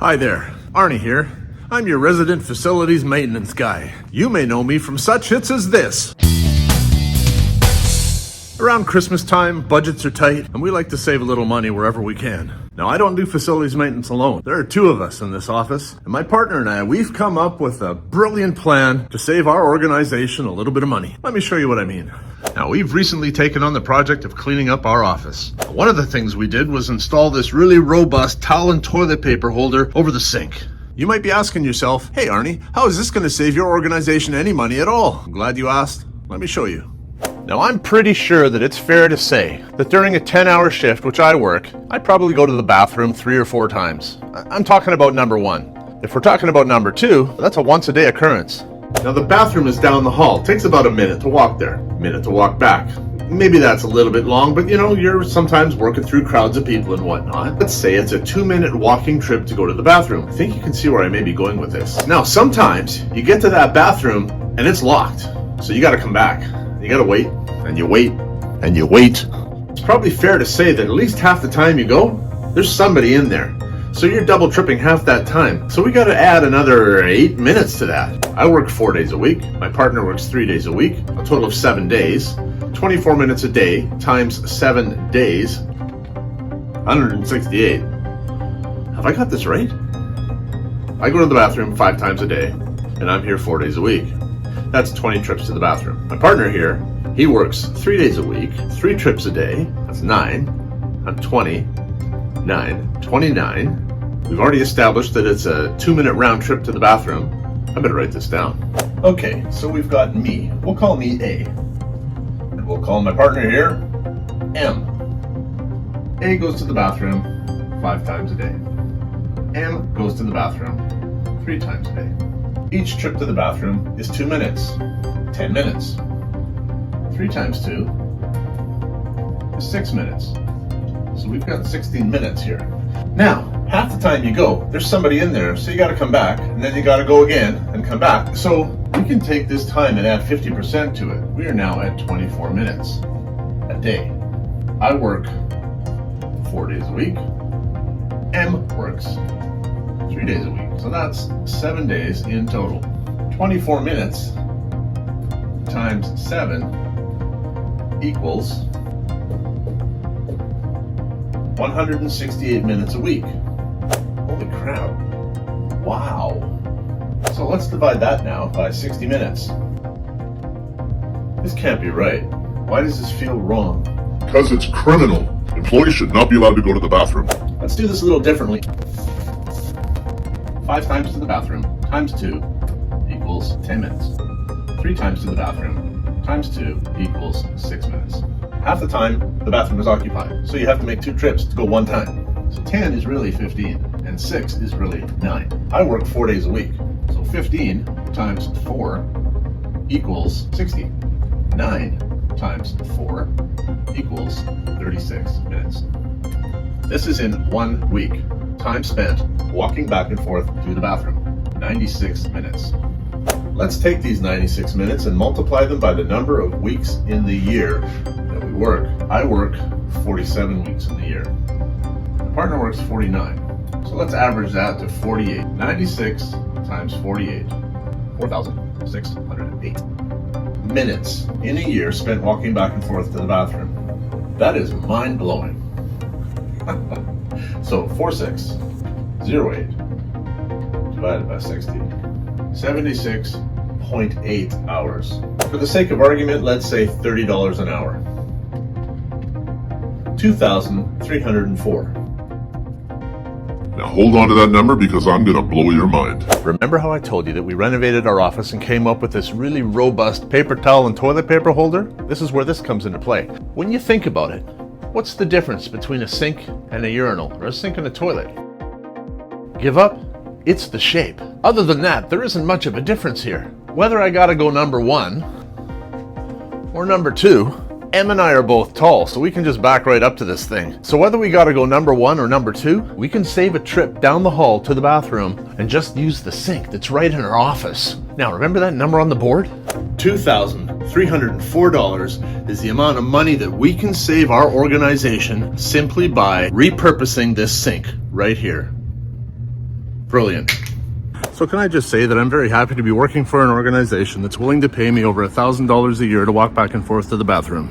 Hi there, Arne here. I'm your resident facilities maintenance guy. You may know me from such hits as this. Around Christmas time, budgets are tight, and we like to save a little money wherever we can. Now, I don't do facilities maintenance alone. There are two of us in this office, and my partner and I, we've come up with a brilliant plan to save our organization a little bit of money. Let me show you what I mean. Now, we've recently taken on the project of cleaning up our office. One of the things we did was install this really robust towel and toilet paper holder over the sink. You might be asking yourself, hey Arnie, how is this going to save your organization any money at all? I'm glad you asked. Let me show you. Now, I'm pretty sure that it's fair to say that during a 10-hour shift, which I work, I probably go to the bathroom 3 or 4 times. I'm talking about number 1. If we're talking about number 2, that's a once-a-day occurrence. Now, the bathroom is down the hall. It takes about a minute to walk there, a minute to walk back. Maybe that's a little bit long, but you know, you're sometimes working through crowds of people and whatnot. Let's say it's a 2-minute walking trip to go to the bathroom. I think you can see where I may be going with this. Now, sometimes you get to that bathroom and it's locked, so you gotta come back. You gotta wait, and you wait, and you wait. It's probably fair to say that at least half the time you go, there's somebody in there. So you're double tripping half that time. So we gotta add another 8 minutes to that. I work 4 days a week. My partner works 3 days a week, a total of 7 days. 24 minutes a day times 7 days, 168. Have I got this right? I go to the bathroom 5 times a day, and I'm here 4 days a week. That's 20 trips to the bathroom. My partner here, he works 3 days a week, 3 trips a day. That's 9. I'm 20. 9. 29. We've already established that it's a 2-minute round trip to the bathroom. I better write this down. Okay, so we've got me. We'll call me A. And we'll call my partner here M. A goes to the bathroom 5 times a day. M goes to the bathroom 3 times a day. Each trip to the bathroom is 2 minutes. 10 minutes. 3 times 2 is 6 minutes. So we've got 16 minutes here. Now, half the time you go, there's somebody in there, so you gotta come back, and then you gotta go again and come back. So we can take this time and add 50% to it. We are now at 24 minutes a day. I work 4 days a week. M works 3 days a week. So that's 7 days in total. 24 minutes times 7 equals 168 minutes a week. Holy crap. Wow. So let's divide that now by 60 minutes. This can't be right. Why does this feel wrong? Because it's criminal. Employees should not be allowed to go to the bathroom. Let's do this a little differently. 5 times to the bathroom times 2 equals 10 minutes. 3 times to the bathroom times 2 equals 6 minutes. Half the time, the bathroom is occupied, so you have to make 2 trips to go 1 time. So 10 is really 15, and 6 is really 9. I work 4 days a week, so 15 times 4 equals 60. 9 times 4 equals 36 minutes. This is in 1 week. Time spent walking back and forth to the bathroom. 96 minutes. Let's take these 96 minutes and multiply them by the number of weeks in the year that we work. I work 47 weeks in the year. My partner works 49. So let's average that to 48. 96 times 48. 4,608 minutes in a year spent walking back and forth to the bathroom. That is mind-blowing. So 4608 divided by 60. 76.8 hours. For the sake of argument, let's say $30 an hour. 2,304. Now hold on to that number because I'm going to blow your mind. Remember how I told you that we renovated our office and came up with this really robust paper towel and toilet paper holder? This is where this comes into play. When you think about it, what's the difference between a sink and a urinal, or a sink and a toilet? Give up? It's the shape. Other than that, there isn't much of a difference here. Whether I gotta go number 1 or number 2, Em and I are both tall, so we can just back right up to this thing. So whether we gotta go number 1 or number 2, we can save a trip down the hall to the bathroom and just use the sink that's right in our office. Now, remember that number on the board? $2,304 is the amount of money that we can save our organization simply by repurposing this sink right here. Brilliant. So can I just say that I'm very happy to be working for an organization that's willing to pay me over $1,000 a year to walk back and forth to the bathroom.